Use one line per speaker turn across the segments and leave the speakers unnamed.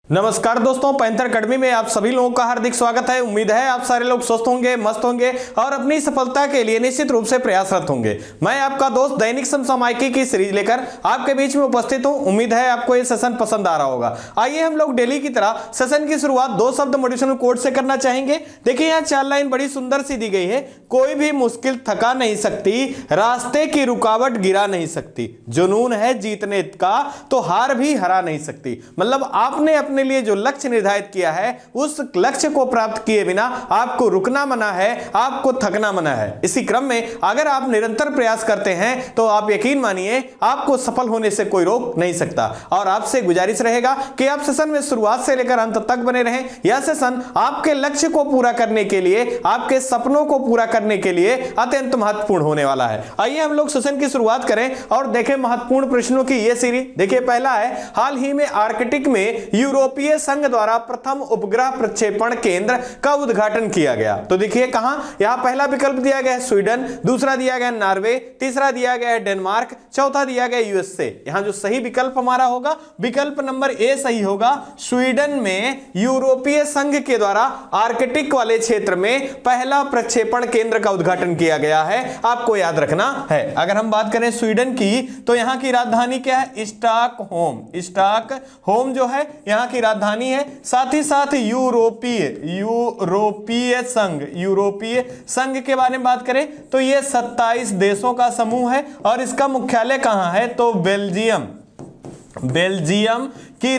नमस्कार दोस्तों, panther academy में आप सभी लोगों का हार्दिक स्वागत है। उम्मीद है आप सारे लोग स्वस्थ होंगे, मस्त होंगे और अपनी सफलता के लिए निश्चित रूप से प्रयासरत होंगे। मैं आपका दोस्त दैनिक समसामयिकी की सीरीज लेकर आपके बीच में उपस्थित हूं। उम्मीद है आपको ये सेशन पसंद आ रहा होगा। आइए हम लोग डेली की तरह सेशन की शुरुआत दो शब्द मोटिवेशनल कोट से करना चाहेंगे। देखिए यहाँ 4 लाइन बड़ी सुंदर सी दी गई है। कोई भी मुश्किल थका नहीं सकती, रास्ते की रुकावट गिरा नहीं सकती, जुनून है जीतने का तो हार भी हरा नहीं सकती। मतलब आपने अपने लिए जो लक्ष्य निर्धारित किया है उस लक्ष्य को प्राप्त किए बिना आपको रुकना मना है, आपको थकना मना है। इसी क्रम में अगर आप निरंतर प्रयास करते हैं तो आप यकीन मानिए आपको सफल होने से कोई रोक नहीं सकता। और आपसे गुजारिश रहेगा कि आप सेशन में शुरुआत से लेकर अंत तक बने रहें। यह सेशन आपके लक्ष्य को पूरा करने के लिए, आपके सपनों को पूरा करने के लिए अत्यंत महत्वपूर्ण होने वाला है। आइए हम लोग सेशन की शुरुआत करें और देखें महत्वपूर्ण प्रश्नों की यह सीरीज। देखिए पहला है, हाल ही में आर्कटिक में यूरोपीय संघ द्वारा प्रथम उपग्रह प्रक्षेपण केंद्र का उद्घाटन किया गया। तो देखिए कहां, यहां पहला विकल्प दिया गया है स्वीडन, दूसरा दिया गया नॉर्वे, तीसरा दिया गया है डेनमार्क, चौथा दिया गया यूएसए। यहां जो सही विकल्प हमारा होगा विकल्प नंबर ए सही होगा। स्वीडन में यूरोपीय संघ के द्वारा आर्कटिक वाले क्षेत्र में पहला प्रक्षेपण केंद्र का उद्घाटन किया गया है, आपको याद रखना है। अगर हम बात करें स्वीडन की तो यहां की राजधानी क्या है, स्टॉकहोम। स्टॉकहोम जो है यहां की राजधानी है। साथ ही साथ यूरोपीय संघ के बारे में बात करें तो यह 27 देशों का समूह है और इसका मुख्यालय कहां है, तो बेल्जियम की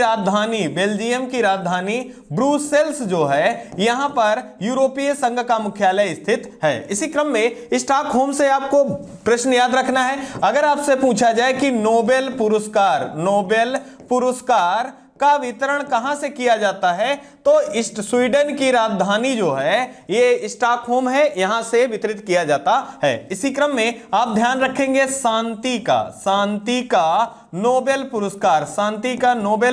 राजधानी ब्रुसेल्स जो है यहां पर यूरोपीय संघ का मुख्यालय स्थित है। इसी क्रम में स्टॉकहोम से आपको प्रश्न याद रखना है। अगर आपसे पूछा जाए कि नोबेल पुरस्कार का वितरण कहां से किया जाता है तो स्वीडन की राजधानी जो है ये स्टॉकहोम है, यहां से वितरित किया जाता है। इसी क्रम में आप ध्यान रखेंगे शांति का नोबेल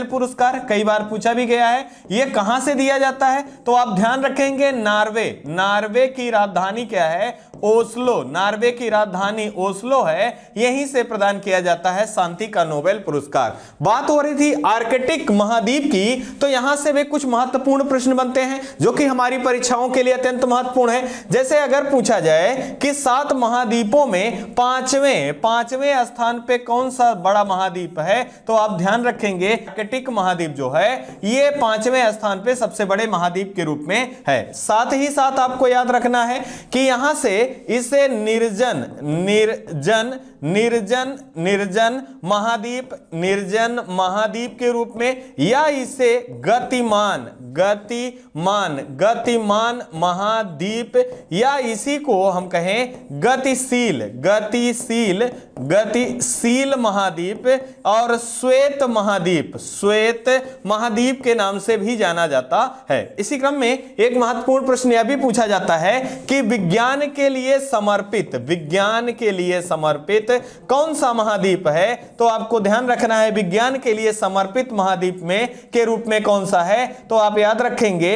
पुरस्कार कई बार पूछा भी गया है, यह कहां से दिया जाता है तो आप ध्यान रखेंगे नॉर्वे की राजधानी क्या है, ओस्लो। नॉर्वे की राजधानी ओस्लो है, यहीं से प्रदान किया जाता है शांति का नोबेल पुरस्कार। बात हो रही थी आर्कटिक महाद्वीप की, तो यहां से भी कुछ महत्वपूर्ण प्रश्न बनते हैं जो कि हमारी परीक्षाओं के लिए अत्यंत महत्वपूर्ण है। जैसे अगर पूछा जाए कि 7 महाद्वीपों में पांचवें स्थान पे कौन सा बड़ा महाद्वीप है तो आप ध्यान रखेंगे आर्कटिक महाद्वीप जो है ये 5वें स्थान पे सबसे बड़े महाद्वीप के रूप में है। साथ ही साथ आपको याद रखना है कि यहां से इसे निर्जन महाद्वीप के रूप में या इसे गतिमान महाद्वीप या इसी को हम कहें गतिशील महाद्वीप और श्वेत महाद्वीप के नाम से भी जाना जाता है। इसी क्रम में एक महत्वपूर्ण प्रश्न यह भी पूछा जाता है कि विज्ञान के लिए समर्पित कौन सा महाद्वीप है तो आपको ध्यान रखना है विज्ञान के लिए समर्पित महाद्वीप में के रूप में कौन सा है तो आप याद रखेंगे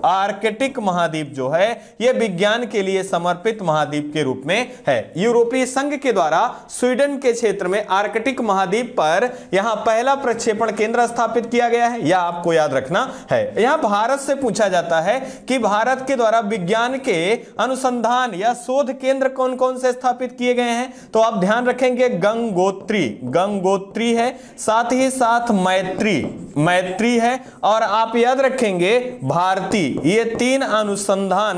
आर्कटिक महाद्वीप जो है यह विज्ञान के लिए समर्पित महाद्वीप के रूप में है। यूरोपीय संघ के द्वारा स्वीडन के क्षेत्र में आर्कटिक महाद्वीप पर यहां पहला प्रक्षेपण केंद्र स्थापित किया गया है, यह आपको याद रखना है। यहां भारत से पूछा जाता है कि भारत के द्वारा विज्ञान के अनुसंधान या शोध केंद्र कौन कौन से स्थापित किए गए हैं तो आप ध्यान रखेंगे गंगोत्री है, साथ ही साथ मैत्री है और आप याद रखेंगे भारती। ये 3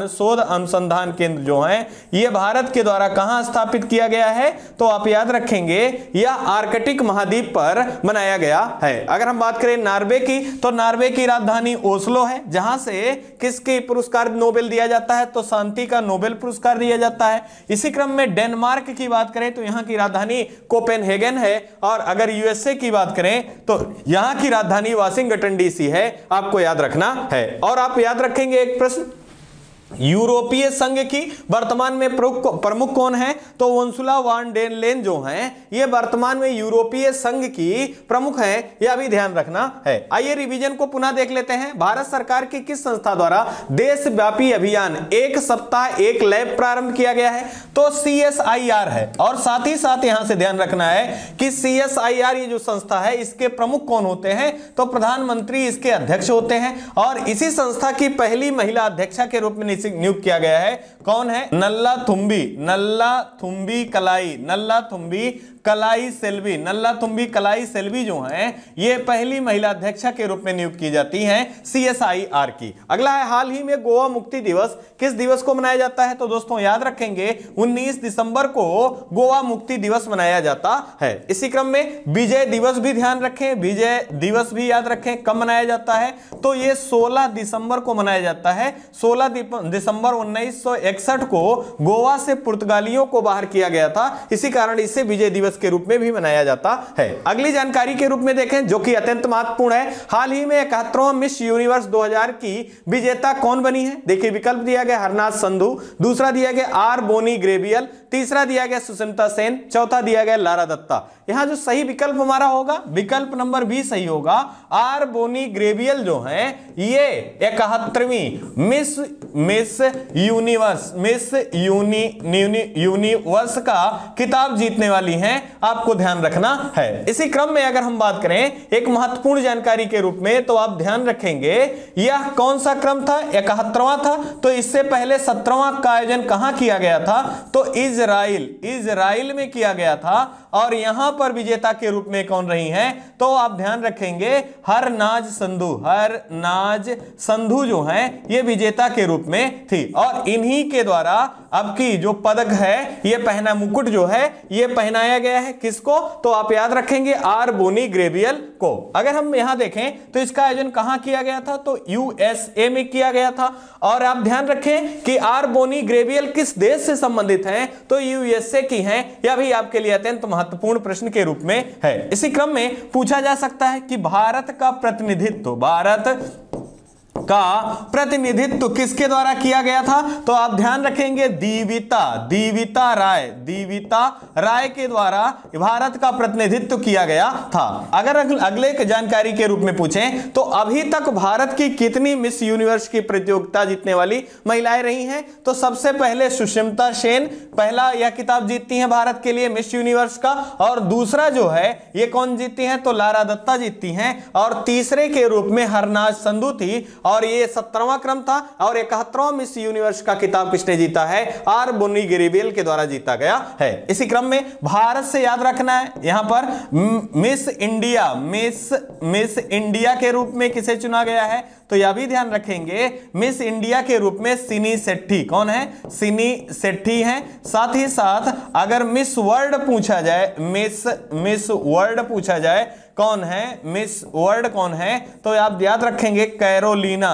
शोध अनुसंधान केंद्र जो हैं ये भारत के द्वारा कहां स्थापित किया गया है तो आप याद रखेंगे यह आर्कटिक महाद्वीप पर बनाया गया है। अगर हम बात करें नॉर्वे की तो नॉर्वे की राजधानी ओस्लो है, जहां से किसके पुरस्कार नोबेल दिया जाता है तो शांति का नोबेल पुरस्कार दिया जाता है। इसी क्रम में डेनमार्क की बात करें तो यहां की राजधानी कोपेनहेगन है और अगर यूएसए की बात करें तो यहां की राजधानी वाशिंगटन डीसी है, आपको याद रखना है। और आप याद रखेंगे एक प्रश्न यूरोपीय संघ की वर्तमान में प्रमुख कौन है? तो उर्सुला वॉन डेर लेyen जो हैं ये वर्तमान में यूरोपीय संघ की प्रमुख हैं, यह भी ध्यान रखना है। आइए रिवीजन को पुनः देख लेते हैं। भारत सरकार की किस संस्था द्वारा देशव्यापी अभियान एक सप्ताह एक लैब प्रारंभ किया गया है? तो CSIR है। और साथ ही साथ यहां से ध्यान रखना है कि CSIR ये जो संस्था है इसके प्रमुख कौन होते हैं? तो प्रधानमंत्री इसके अध्यक्ष होते हैं। और इसी संस्था की पहली महिला अध्यक्षा के रूप में नियुक्त किया गया है। कौन है? नल्लाथुंबी कलाई सेल्वी जो हैं ये पहली महिला अध्यक्षा के रूप में नियुक्त की जाती हैं CSIR की। अगला है, हाल ही में गोवा मुक्ति दिवस किस दिवस को मनाया जाता है? तो दोस्तों याद रखेंगे 19 दिसंबर को गोवा मुक्ति दिवस मनाया जाता है। इसी क्रम में विजय दिवस भी ध्यान रखें, विजय दिवस भी याद रखें कब मनाया जाता है? तो ये 16 दिसंबर को मनाया जाता है। 16 दिसंबर 1961 को गोवा से पुर्तगालियों को बाहर किया गया था, इसी कारण इसे विजय दिवस के रूप में भी मनाया जाता है। अगली जानकारी के रूप में देखें जो कि अत्यंत महत्वपूर्ण है, हाल ही में 71वां मिस यूनिवर्स 2000 की विजेता कौन बनी है? देखिए विकल्प दिया गया हरनाज संधू, दूसरा दिया गया आर बोनी ग्रेबियल, तीसरा दिया गया सुष्मिता सेन, चौथा दिया गया लारा दत्ता। यहां जो सही विकल्प हमारा होगा विकल्प नंबर बी सही होगा। आर बोनी ग्रेबियल जो है ये 71वीं मिस यूनिवर्स का किताब जीतने वाली हैं, आपको ध्यान रखना है। इसी क्रम में अगर हम बात करें एक महत्वपूर्ण जानकारी के रूप में तो आप ध्यान रखेंगे यह कौन सा क्रम था? 71वां था। तो इससे पहले 17वां का आयोजन कहां किया गया था? तो इजराइल में किया गया था। और यहां पर विजेता के रूप में कौन रही हैं? तो आप ध्यान रखेंगे हरनाज संधू जो हैं ये विजेता के रूप में थी। और इन्हीं के द्वारा अब की जो पदक है ये पहना मुकुट जो है ये पहनाया गया है किसको? तो आप याद रखेंगे आर बोनी ग्रेबियल को। अगर हम यहां देखें तो इसका आयोजन कहां किया गया था? तो USA में किया गया था। और आप ध्यान रखें कि आर बोनी ग्रेबियल किस देश से संबंधित हैं? तो USA की हैं। यह भी आपके लिए अत्यंत महत्वपूर्ण प्रश्न के रूप में है। इसी क्रम में पूछा जा सकता है कि भारत का प्रतिनिधित्व किसके द्वारा किया गया था? तो आप ध्यान रखेंगे दीविता राय के द्वारा भारत का प्रतिनिधित्व किया गया था। अगर अगले जानकारी के रूप में पूछें तो अभी तक भारत की कितनी मिस यूनिवर्स की प्रतियोगिता जीतने वाली महिलाएं रही हैं? तो सबसे पहले सुष्मिता सेन पहला यह किताब जीतती हैं भारत के लिए मिस यूनिवर्स का। और दूसरा जो है ये कौन जीतती हैं? तो लारा दत्ता जीतती हैं। और तीसरे के रूप में हरनाज संधू थी। और ये 17वां क्रम था। और 71वां मिस यूनिवर्स का किताब किसने जीता है? आर बोनी ग्रेबियल के द्वारा जीता गया है। इसी क्रम में भारत से याद रखना है यहां पर मिस इंडिया के रूप में किसे चुना गया है? तो यह भी ध्यान रखेंगे मिस इंडिया के रूप में सिनी सेट्टी। कौन है? सिनी सेट्टी हैं। साथ ही साथ अगर मिस वर्ल्ड पूछा जाए मिस वर्ल्ड पूछा जाए कौन है? मिस वर्ल्ड कौन है? तो आप याद रखेंगे कैरोलिना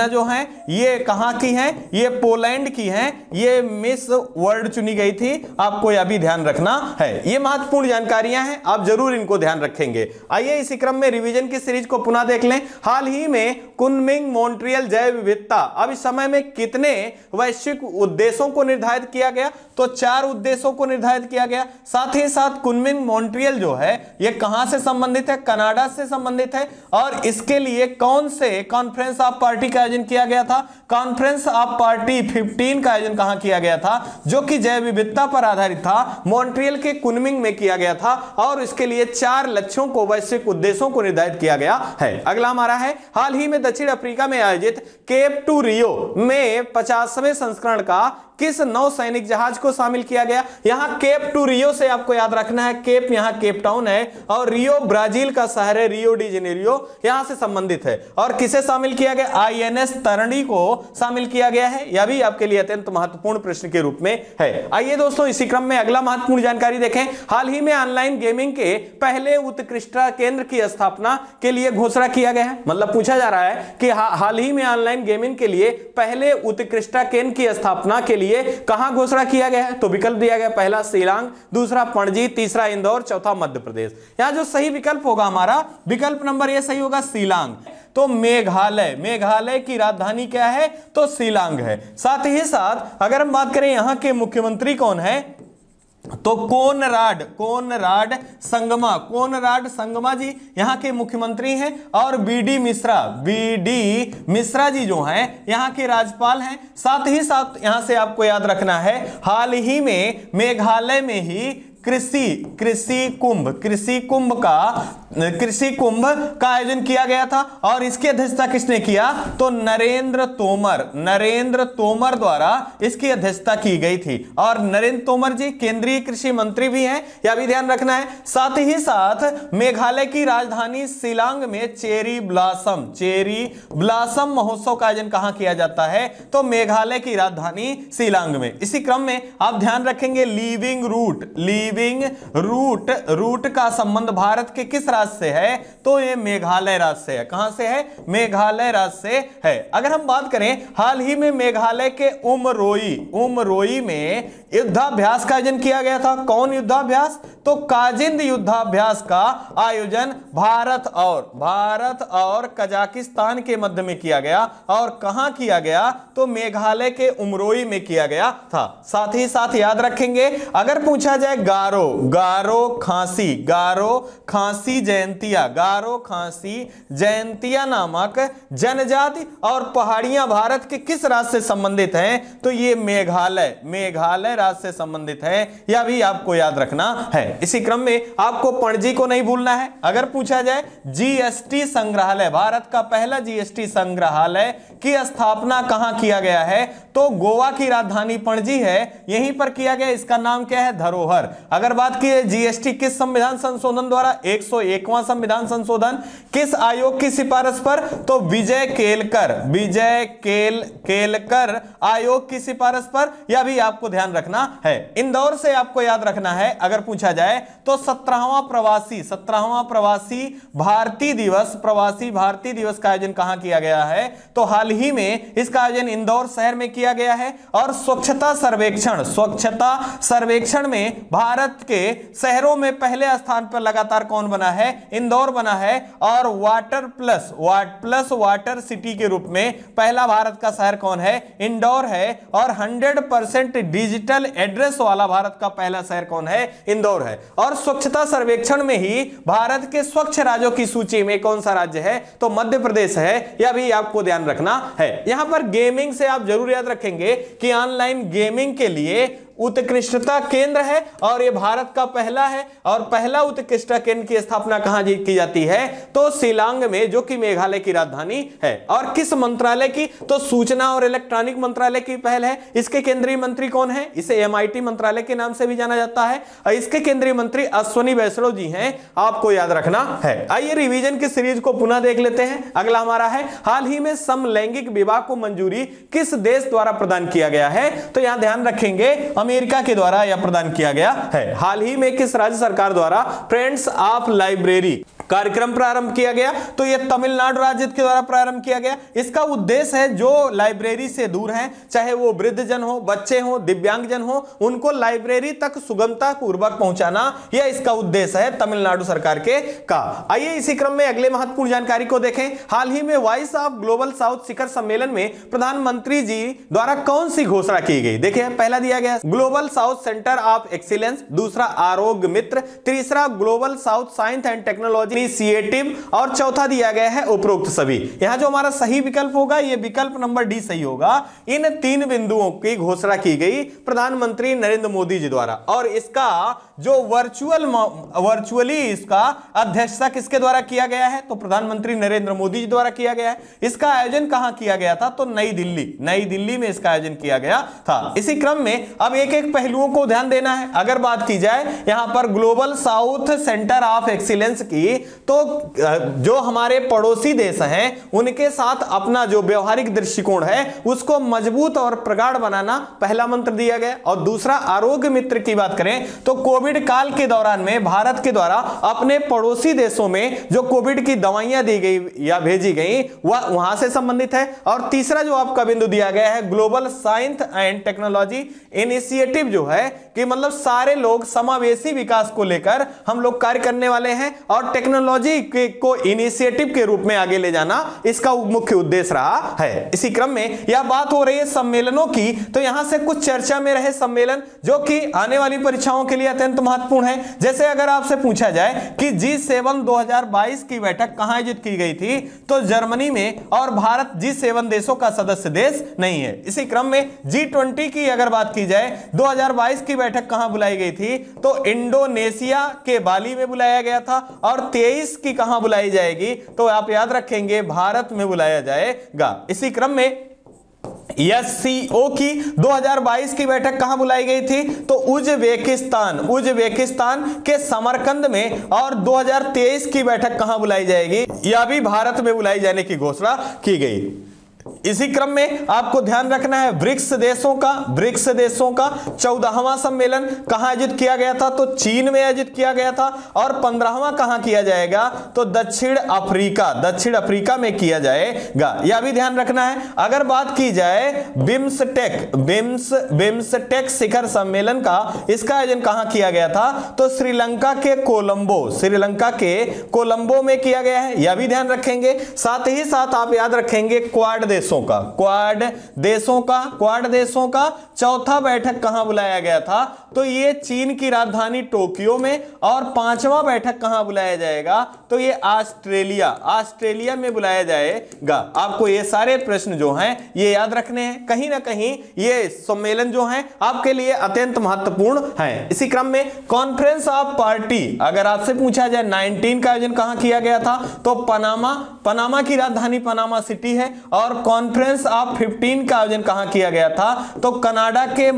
जो है ये कहां की हैं? ये पोलैंड की हैं। ये मिस वर्ल्ड चुनी गई थी। आपको यह भी ध्यान रखना है। ये महत्वपूर्ण जानकारियां हैं, आप जरूर इनको ध्यान रखेंगे। आइए इसी क्रम में रिवीजन की सीरीज को पुनः देख लें। हाल ही में कुनमिंग मॉन्ट्रियल जैव विविधता अब इस समय में कितने वैश्विक उद्देश्यों को निर्धारित किया गया? तो 4 उद्देश्यों को निर्धारित किया गया। साथ ही साथ कुनमिंग मॉन्ट्रियल जो है ये कहां से संबंधित है? कनाडा से संबंधित है। और इसके लिए कौन से कॉन्फ्रेंस ऑफ पार्टी का आयोजन किया गया था? कॉन्फ्रेंस ऑफ पार्टी 15 का आयोजन कहां किया गया था? जो कि जैव विविधता पर आधारित था, मॉन्ट्रियल के कुनमिंग में किया गया था। और इसके लिए 4 लक्ष्यों को वैश्विक उद्देश्यों को निर्धारित किया गया है। अगला हमारा है हाल ही में दक्षिण अफ्रीका में आयोजित केप टू रियो में 50वें संस्करण का किस नौसैनिक जहाज को शामिल किया गया? यहां केप टू रियो से आपको याद रखना है, केप यहां केप टाउन है और रियो ब्राजील का शहर है, रियो डी जेनेरियो यहां से संबंधित है। और किसे शामिल किया गया? INS तरणी को शामिल किया गया है। यह भी आपके लिए अत्यंत महत्वपूर्ण प्रश्न के रूप में है। आइए दोस्तों इसी क्रम में अगला महत्वपूर्ण जानकारी देखें। हाल ही में ऑनलाइन गेमिंग के पहले उत्कृष्टता केंद्र की स्थापना के लिए घोषणा किया गया है। मतलब पूछा जा रहा है कि हाल ही में ऑनलाइन गेमिंग के लिए पहले उत्कृष्टता केंद्र की स्थापना के लिए कहां घोषणा किया गया है? तो विकल्प दिया गया पहला शिलांग, दूसरा पणजी, तीसरा इंदौर, चौथा मध्य प्रदेश। यहां जो सही विकल्प होगा हमारा विकल्प नंबर ए सही होगा शिलांग। तो मेघालय, मेघालय की राजधानी क्या है? तो शिलांग है। साथ ही साथ अगर हम बात करें यहां के मुख्यमंत्री कौन है, तो कोनराड, कोनराड संगमा, कोनराड संगमा जी यहां के मुख्यमंत्री हैं। और बीडी मिश्रा, बीडी मिश्रा जी जो हैं यहां के राज्यपाल हैं। साथ ही साथ यहां से आपको याद रखना है, हाल ही में मेघालय में ही कृषि कुंभ का आयोजन किया गया था और इसकी अध्यक्षता किसने किया? तो नरेंद्र तोमर द्वारा इसकी अध्यक्षता की गई थी। और नरेंद्र तोमर जी केंद्रीय कृषि मंत्री भी हैं, यह भी ध्यान रखना है। साथ ही साथ मेघालय की राजधानी शिलांग में चेरी ब्लॉसम महोत्सव का आयोजन कहां किया जाता है? तो मेघालय की राजधानी शिलांग में। इसी क्रम में आप ध्यान रखेंगे लीविंग रूट का संबंध भारत के किस राज्य से है? तो ये मेघालय राज्य से है। कहां से है? मेघालय राज्य से है। अगर हम बात करें हाल ही में मेघालय के उमरोई में युद्धाभ्यास का आयोजन किया गया था। कौन युद्धाभ्यास? तो काजिंद युद्धाभ्यास का आयोजन भारत और कजाकिस्तान के मध्य में किया गया। और कहां किया गया? तो मेघालय के उमरोई में किया गया था। साथ ही साथ याद रखेंगे अगर पूछा जाए गारो खासी जयंतिया नामक जनजाति और पहाड़ियां भारत के किस राज्य से संबंधित हैं? तो ये मेघालय राज्य से संबंधित है। यह भी आपको याद रखना है। इसी क्रम में आपको पणजी को नहीं भूलना है। अगर पूछा जाए जीएसटी संग्रहालय, भारत का पहला जीएसटी संग्रहालय की स्थापना कहां किया गया है? तो गोवा की राजधानी पणजी है, यहीं पर किया गया। इसका नाम क्या है? धरोहर। अगर बात की जीएसटी किस संविधान संशोधन द्वारा? 101वां संविधान संशोधन। किस आयोग की सिफारिश पर? तो विजय केलकर आयोग की सिफारिश पर। यह भी आपको ध्यान रखना है। इंदौर से आपको याद रखना है अगर पूछा जाए तो 17वां प्रवासी भारतीय दिवस का आयोजन कहां किया गया है? तो हाल ही में इसका आयोजन इंदौर शहर में किया गया है। और स्वच्छता सर्वेक्षण में भारत के शहरों में पहले स्थान पर लगातार कौन बना है? इंदौर बना है। और वाटर प्लस वाटर सिटी के रूप में पहला भारत का शहर कौन है? इंदौर है। और 100% डिजिटल एड्रेस वाला भारत का पहला शहर कौन है? इंदौर है। और स्वच्छता सर्वेक्षण में ही भारत के स्वच्छ राज्यों की सूची में कौन सा राज्य है? तो मध्य प्रदेश है। यह भी आपको ध्यान रखना है। यहां पर गेमिंग से आप जरूर याद रखेंगे कि ऑनलाइन गेमिंग के लिए उत्कृष्टता केंद्र है और यह भारत का पहला है। और पहला उत्कृष्टता केंद्र की स्थापना कहां की जाती है? तो शिलांग में, जो कि मेघालय की राजधानी है। और किस मंत्रालय की? तो सूचना और इलेक्ट्रॉनिक मंत्रालय की पहल है। इसके केंद्रीय मंत्री कौन है? इसे एमआईटी मंत्रालय के नाम से भी जाना जाता है। और इसके केंद्रीय मंत्री अश्वनी वैष्णव जी हैं, आपको याद रखना है। आइए रिवीजन की सीरीज को पुनः देख लेते हैं। अगला हमारा है हाल ही में समलैंगिक विवाह को मंजूरी किस देश द्वारा प्रदान किया गया है? तो यहां ध्यान रखेंगे अमेरिका के द्वारा यह प्रदान किया गया है। हाल ही में किस राज्य सरकार द्वारा फ्रेंड्स ऑफ लाइब्रेरी कार्यक्रम प्रारंभ किया गया? तो यह तमिलनाडु राज्य के द्वारा प्रारंभ किया गया। इसका उद्देश्य है जो लाइब्रेरी से दूर हैं, चाहे वो वृद्धजन हो, बच्चे हो, दिव्यांगजन हो, उनको लाइब्रेरी तक सुगमता पूर्वक पहुंचाना, यह इसका उद्देश्य है तमिलनाडु सरकार के का। आइए इसी क्रम में अगले महत्वपूर्ण जानकारी को देखें। हाल ही में वॉइस ऑफ ग्लोबल साउथ शिखर सम्मेलन में प्रधानमंत्री जी द्वारा कौन सी घोषणा की गई? देखिए पहला दिया गया global south centre of excellence, दूसरा आरोग्य मित्र, तीसरा global south science and technology initiative और चौथा दिया गया है उपरोक्त सभी। यहां जो हमारा सही विकल्प होगा यह विकल्प नंबर डी सही होगा। इन 3 बिंदुओं की घोषणा की गई प्रधानमंत्री नरेंद्र मोदी जी द्वारा। और इसका जो वर्चुअली इसका अध्यक्षता किसके द्वारा किया गया है? तो प्रधानमंत्री नरेंद्र मोदी जी द्वारा किया गया है। इसका आयोजन कहां किया गया था? तो नई दिल्ली में इसका आयोजन किया गया था। इसी क्रम में अब एक एक पहलुओं को ध्यान देना है। अगर बात की जाए यहां पर global south centre of excellence की, तो जो हमारे पड़ोसी देश हैं उनके साथ अपना जो व्यवहारिक दृष्टिकोण है उसको मजबूत और प्रगाढ़ बनाना पहला मंत्र दिया गया। और दूसरा आरोग्य मित्र की बात करें तो कोविड काल के दौरान में भारत के द्वारा अपने पड़ोसी देशों में जो कोविड की दवाइयां दी गई या भेजी गई वह वहां से संबंधित है। और तीसरा जो आपका बिंदु दिया गया है global science and technology initiative, जो है कि मतलब सारे लोग समावेशी विकास को लेकर हम लोग कार्य करने वाले हैं। और टेक्नोलॉजी को इनिशिएटिव के रूप में आगे ले जाना इसका मुख्य उद्देश्य रहा है। इसी क्रम में यह बात हो रही है सम्मेलनों की, तो यहां से कुछ चर्चा में रहे सम्मेलन जो कि आने वाली परीक्षाओं के लिए अत्यंत महत्वपूर्ण है। जैसे अगर आपसे पूछा जाए कि G7 2022 की बैठक कहां आयोजित की गई थी, तो जर्मनी में, और भारत G7 देशों का सदस्य देश नहीं है। इसी क्रम में G20 की अगर बात की जाए 2022 की बैठक कहां बुलाई गई थी, तो इंडोनेशिया के बाली में बुलाया गया था, और 23 की कहां बुलाई जाएगी, तो आप याद रखेंगे भारत में बुलाया जाएगा। इसी क्रम में SCO की 2022 की बैठक कहां बुलाई गई थी, तो उज्बेकिस्तान के समरकंद में, और 2023 की बैठक कहां बुलाई जाएगी, यह भी भारत में बुलाई जाने की घोषणा की गई। इसी क्रम में आपको ध्यान रखना है ब्रिक्स देशों का 14वां सम्मेलन कहां आयोजित किया गया था, तो चीन में आयोजित किया गया था, और 15वां कहां किया जाएगा, तो दक्षिण अफ्रीका में किया जाएगा। यह भी ध्यान रखना है। अगर बात की जाए बिम्सटेक शिखर सम्मेलन का, इसका आयोजन कहां किया गया था, तो श्रीलंका के कोलंबो में किया गया है। यह भी ध्यान रखेंगे। साथ ही साथ आप याद रखेंगे क्वाड देशों का चौथा बैठक कहां बुलाया गया था, तो ये चीन की राजधानी टोक्यो में, और 5वां बैठक कहां बुलाया जाएगा, तो ये ऑस्ट्रेलिया में बुलाया जाएगा। आपको ये सारे प्रश्न जो हैं ये याद रखने हैं। कहीं ना कहीं ये सम्मेलन जो हैं आपके लिए अत्यंत महत्वपूर्ण हैं। इसी क्रम में कॉन्फ्रेंस ऑफ पार्टी, अगर आपसे पूछा जाए 19 का आयोजन कहां किया गया था, तो पनामा की राजधानी पनामा सिटी है, और कॉन्फ्रेंस ऑफ 15 का आयोजन कहां किया गया था, तो कनाडा के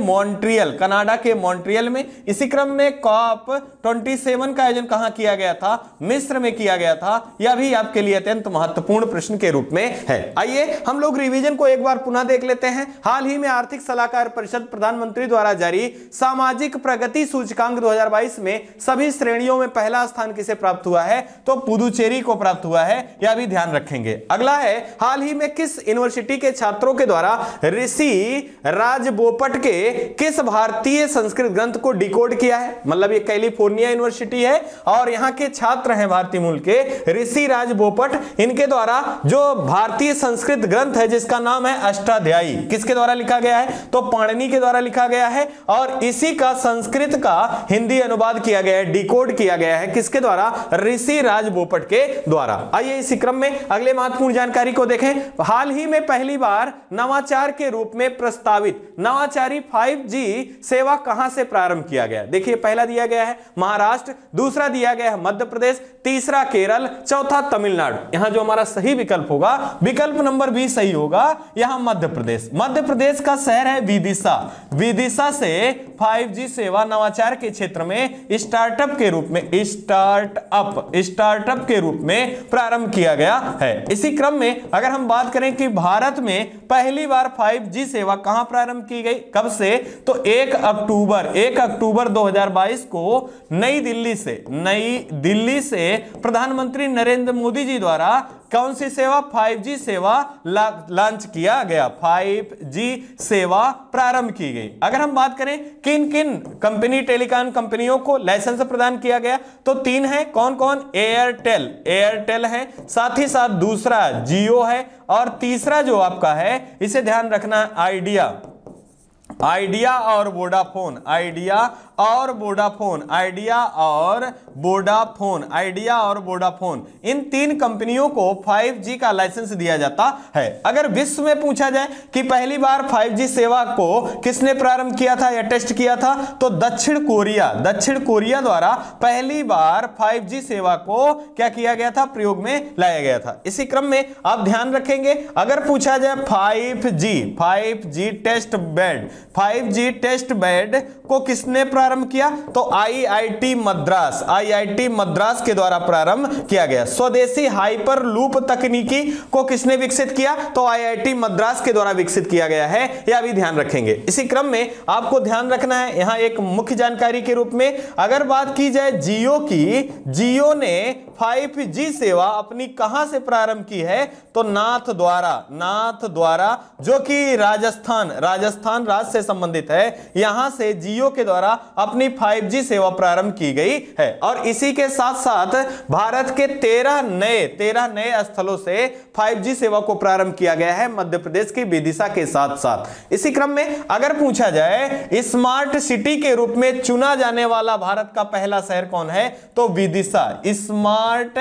मॉन्ट्रियल में। इसी क्रम में कॉप 27 का आयोजन कहां किया गया था, मिस्र में किया गया था। यह भी आपके लिए अत्यंत महत्वपूर्ण प्रश्न के रूप में है। आइए हम लोग रिवीजन को एक बार पुनः देख लेते हैं। हाल ही में आर्थिक सलाहकार परिषद प्रधानमंत्री द्वारा जारी सामाजिक प्रगति सूचकांक 2022 में सभी श्रेणियों में पहला स्थान किसे प्राप्त हुआ है, तो पुदुचेरी को प्राप्त हुआ है। यह भी ध्यान रखेंगे। अगला है, हाल ही में किस यूनिवर्सिटी के छात्रों के द्वारा ऋषि राजबोपट के किस भारतीय संस्कृत ग्रंथ को डिकोड किया है। मतलब ये कैलिफोर्निया यूनिवर्सिटी है और यहाँ के छात्र हैं भारतीय मूल के ऋषि राजबोपट। इनके द्वारा जो भारतीय संस्कृत ग्रंथ है जिसका नाम है अष्टाध्यायी, किसके द्वारा लिखा गया है, तो पाणिनि के द्वारा लिखा गया है, और इसी का संस्कृत का हिंदी अनुवाद किया गया है, डिकोड किया गया है, किसके द्वारा, ऋषि राजबोपट के द्वारा। आइए इसी क्रम में अगले महत्वपूर्ण जानकारी को देखें। हाल ही में पहली बार नवाचार के रूप में प्रस्तावित नवाचारी 5G सेवा कहां से प्रारंभ किया गया। देखिए पहला दिया गया है महाराष्ट्र, दूसरा दिया गया है मध्य प्रदेश, तीसरा केरल, चौथा तमिलनाडु। यहां जो हमारा सही विकल्प होगा, विकल्प नंबर बी सही होगा, यहां मध्य प्रदेश। मध्य प्रदेश का शहर है विदिशा। विदिशा से 5G सेवा नवाचार के क्षेत्र में स्टार्टअप के रूप में प्रारंभ किया गया है। इसी क्रम में अगर हम बात करें कि भारत में पहली बार 5G सेवा कहां प्रारंभ की गई, कब से, तो 1 अक्टूबर 2022 को नई दिल्ली से प्रधानमंत्री नरेंद्र मोदी जी द्वारा कौन सी सेवा, 5G सेवा लॉन्च किया गया, 5G सेवा प्रारंभ की गई। अगर हम बात करें किन किन कंपनी, टेलीकॉम कंपनियों को लाइसेंस प्रदान किया गया, तो 3 है। कौन कौन, एयरटेल है, साथ ही साथ दूसरा जियो है, और तीसरा जो आपका है इसे ध्यान रखना, आइडिया और वोडाफोन, इन 3 कंपनियों को 5G का लाइसेंस दिया जाता है। अगर विश्व में पूछा जाए कि पहली बार 5G सेवा को किसने प्रारंभ किया था या टेस्ट किया था, तो दक्षिण कोरिया द्वारा पहली बार 5G सेवा को क्या किया गया था, प्रयोग में लाया गया था। इसी क्रम में आप ध्यान रखेंगे, अगर पूछा जाए 5G टेस्ट बेड को किसने प्रारंभ किया, तो IIT मद्रास के द्वारा प्रारंभ किया गया। स्वदेशी हाइपर लूप तकनीकी को किसने विकसित किया, तो IIT मद्रास के द्वारा विकसित किया गया है। यह भी ध्यान रखेंगे। इसी क्रम में आपको ध्यान रखना है यहां एक मुख्य जानकारी के रूप में, अगर बात की जाए जियो की, जियो ने 5G सेवा अपनी कहां से प्रारंभ की है, तो नाथ द्वारा जो कि राजस्थान राज्य से संबंधित है, यहां से जियो के द्वारा अपनी 5G सेवा प्रारंभ की गई है। और इसी के साथ साथ भारत के 13 नए स्थलों से 5G सेवा को प्रारंभ किया गया है, मध्य प्रदेश की विदिशा के साथ साथ। इसी क्रम में अगर पूछा जाए स्मार्ट सिटी के रूप में चुना जाने वाला भारत का पहला शहर कौन है, तो विदिशा। स्मार्ट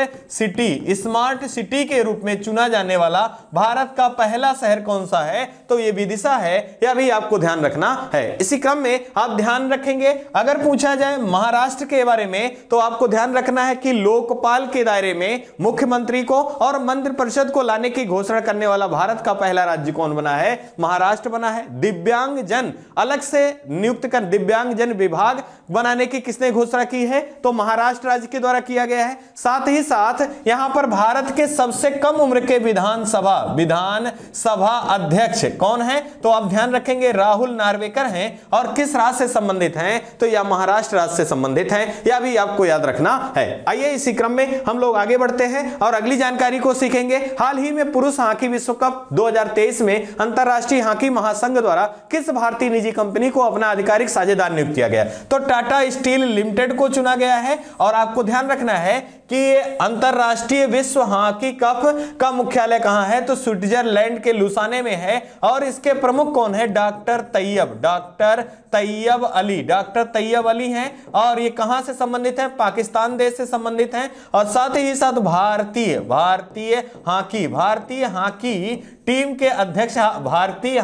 सिटी के रूप में चुना जाने वाला भारत का पहला शहर कौन सा है, तो यह विदिशा है। यह भी आपको ध्यान रखना है। इसी क्रम में आप ध्यान रखेंगे, अगर पूछा जाए महाराष्ट्र के बारे में, तो आपको ध्यान रखना है कि लोकपाल के दायरे में मुख्यमंत्री को और मंत्रिपरिषद को लाने की घोषणा करने वाला भारत का पहला राज्य कौन बना है, महाराष्ट्र बना है। दिव्यांग जन अलग से नियुक्त कर दिव्यांग जन विभाग बनाने की किसने घोषणा की है, तो महाराष्ट्र राज्य के द्वारा किया गया है। साथ ही साथ यहां पर भारत के सबसे कम उम्र के विधानसभा अध्यक्ष कौन है, तो आप ध्यान रखेंगे राहुल नार्वेकर हैं। और किस राज्य से संबंधित हैं, तो यह महाराष्ट्र राज्य से संबंधित हैं। यह भी आपको याद रखना है। आइए इसी क्रम में हम लोग आगे बढ़ते हैं और अगली जानकारी को सीखेंगे। हाल ही में पुरुष हॉकी विश्व कप 2023 में अंतरराष्ट्रीय हॉकी महासंघ द्वारा किस भारतीय निजी कंपनी को अपना आधिकारिक साझेदार नियुक्त किया गया, तो टाटा स्टील लिमिटेड को चुना गया है। और आपको ध्यान रखना है कि अंतरराष्ट्रीय विश्व हॉकी कप का मुख्यालय कहां है, तो स्विट्जरलैंड के लुसाने में है। और इसके प्रमुख कौन है, डॉक्टर तैयब अली हैं। और ये कहां से संबंधित है, पाकिस्तान देश से संबंधित हैं। और साथ ही साथ भारतीय हॉकी टीम के अध्यक्ष, भारतीय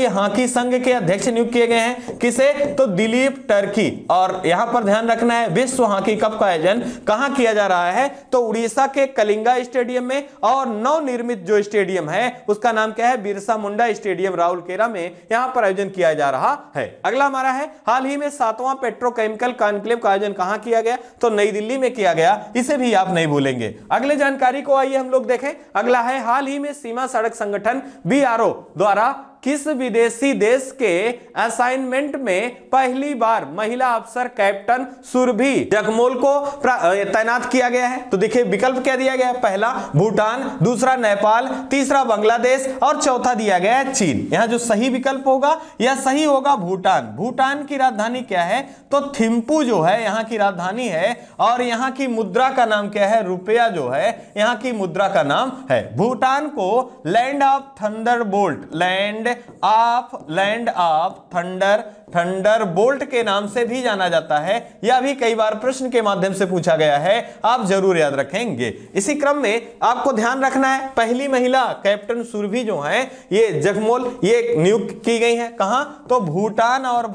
हॉकी संघ के अध्यक्ष नियुक्त किए गए हैं। किसे, तो दिलीप टर्की। और यहां पर ध्यान रखना है विश्व हॉकी कप का आयोजन कहां किया जा रहा है, तो उड़ीसा के कलिंगा स्टेडियम में। और नवनिर्मित जो स्टेडियम है उसका नाम क्या है, बिरसा मुंडा स्टेडियम राउरकेला में यहां पर आयोजन किया जा रहा है। अगला हमारा है, हाल ही में 7वां पेट्रोकेमिकल कॉन्क्लेव का आयोजन कहां किया गया, तो नई दिल्ली में किया गया। इसे भी आप नहीं भूलेंगे। अगले जानकारी को आइए हम लोग देखें। अगला है, हाल ही में सीमा सड़क संगठन BRO द्वारा किस विदेशी देश के असाइनमेंट में पहली बार महिला अफसर कैप्टन सुरभि जगमोल को तैनात किया गया है, तो देखिए विकल्प क्या दिया गया है, पहला भूटान, दूसरा नेपाल, तीसरा बांग्लादेश और चौथा दिया गया है चीन। यहां जो सही विकल्प होगा यह सही होगा भूटान। भूटान की राजधानी क्या है, तो थिम्पू जो है यहां की राजधानी है। और यहां की मुद्रा का नाम क्या है, रुपया जो है यहां की मुद्रा का नाम है। भूटान को लैंड ऑफ थंडरबोल्ट थंडरबोल्ट के नाम से भी जाना जाता है। यह भी कई बार प्रश्न के माध्यम से पूछा गया है, आप जरूर याद रखेंगे। इसी क्रम में आपको ध्यान रखना है, पहली महिला कैप्टन सुरभि जो है ये जगमोल ये नियुक्त की गई है। कहां, तो भूटान और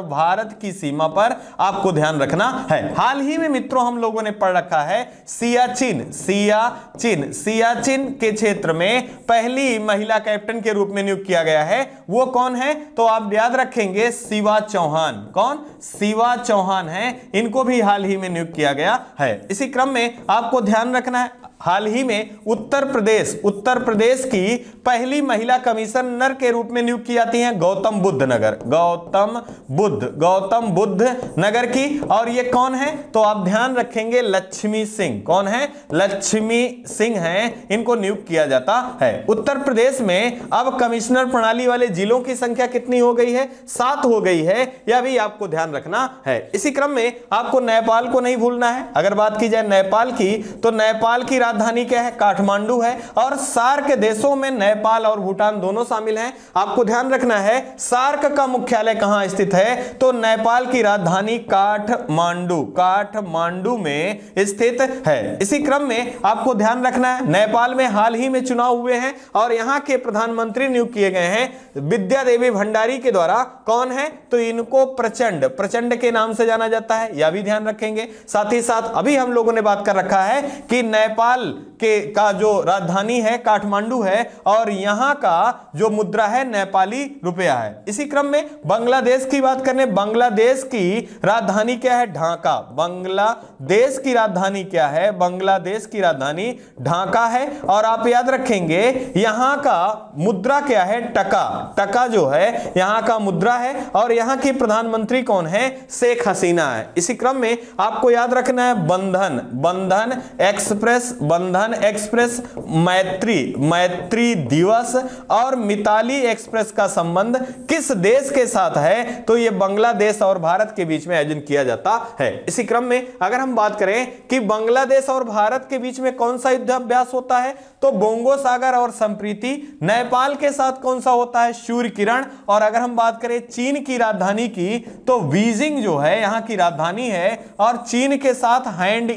भारत की सीमा पर आपको ध्यान रखना है। हाल ही में मित्रों हम लोगों ने पढ़ रखा है सियाचिन के क्षेत्र में पहली महिला कैप्टन के रूप में नियुक्त किया गया है। वो कौन है, तो आप याद रखेंगे शिवा चौहान। कौन, शिवा चौहान है। इनको भी हाल ही में नियुक्त किया गया है। इसी क्रम में आपको ध्यान रखना है, हाल ही में उत्तर प्रदेश की पहली महिला कमिश्नर के रूप में नियुक्त की जाती हैं गौतम बुद्ध नगर की। और ये कौन है, तो आप ध्यान रखेंगे लक्ष्मी सिंह। कौन है, लक्ष्मी सिंह हैं, इनको नियुक्त किया जाता है। उत्तर प्रदेश में अब कमिश्नर प्रणाली वाले जिलों की संख्या कितनी हो गई है, 7 हो गई है। यह भी आपको ध्यान रखना है। इसी क्रम में आपको नेपाल को नहीं भूलना है। अगर बात की जाए नेपाल की, तो नेपाल की राजधानी क्या है, काठमांडू है। और सार्क देशों में नेपाल और भूटान दोनों शामिल हैं। आपको ध्यान रखना है सार्क का मुख्यालय कहां स्थित है, तो नेपाल की राजधानी काठमांडू में स्थित है। इसी क्रम में आपको ध्यान रखना है नेपाल में हाल ही में चुनाव हुए हैं और यहां के प्रधानमंत्री नियुक्त किए गए हैं विद्या देवी भंडारी के द्वारा। कौन है, तो इनको प्रचंड के नाम से जाना जाता है, यह भी ध्यान रखेंगे। साथ ही साथ अभी हम लोगों ने बात कर रखा है कि नेपाल का जो राजधानी है काठमांडू है और यहां का जो मुद्रा है नेपाली रुपया है। इसी क्रम में बांग्लादेश की बात करें, बांग्लादेश की राजधानी क्या है, ढाका। बांग्लादेश की राजधानी क्या है, बांग्लादेश की राजधानी ढाका है। और आप याद रखेंगे यहां का मुद्रा क्या है, टका जो है यहां का मुद्रा है। और यहां की प्रधानमंत्री कौन है, शेख हसीना है। इसी क्रम में आपको याद रखना है बंधन बंधन एक्सप्रेस, मैत्री दिवस और मिताली एक्सप्रेस का संबंध किस देश के साथ है? तो ये बांग्लादेश और भारत के बीच में आयोजन किया जाता है। इसी क्रम में अगर हम बात करें कि बांग्लादेश और भारत के बीच में कौन सा युद्धाभ्यास होता है, तो बोंगो सागर और संप्रीति। नेपाल के साथ कौन सा होता है? सूर्य किरण। और अगर हम बात करें चीन की राजधानी की, तो बीजिंग जो है यहां की राजधानी है, और चीन के साथ हैंड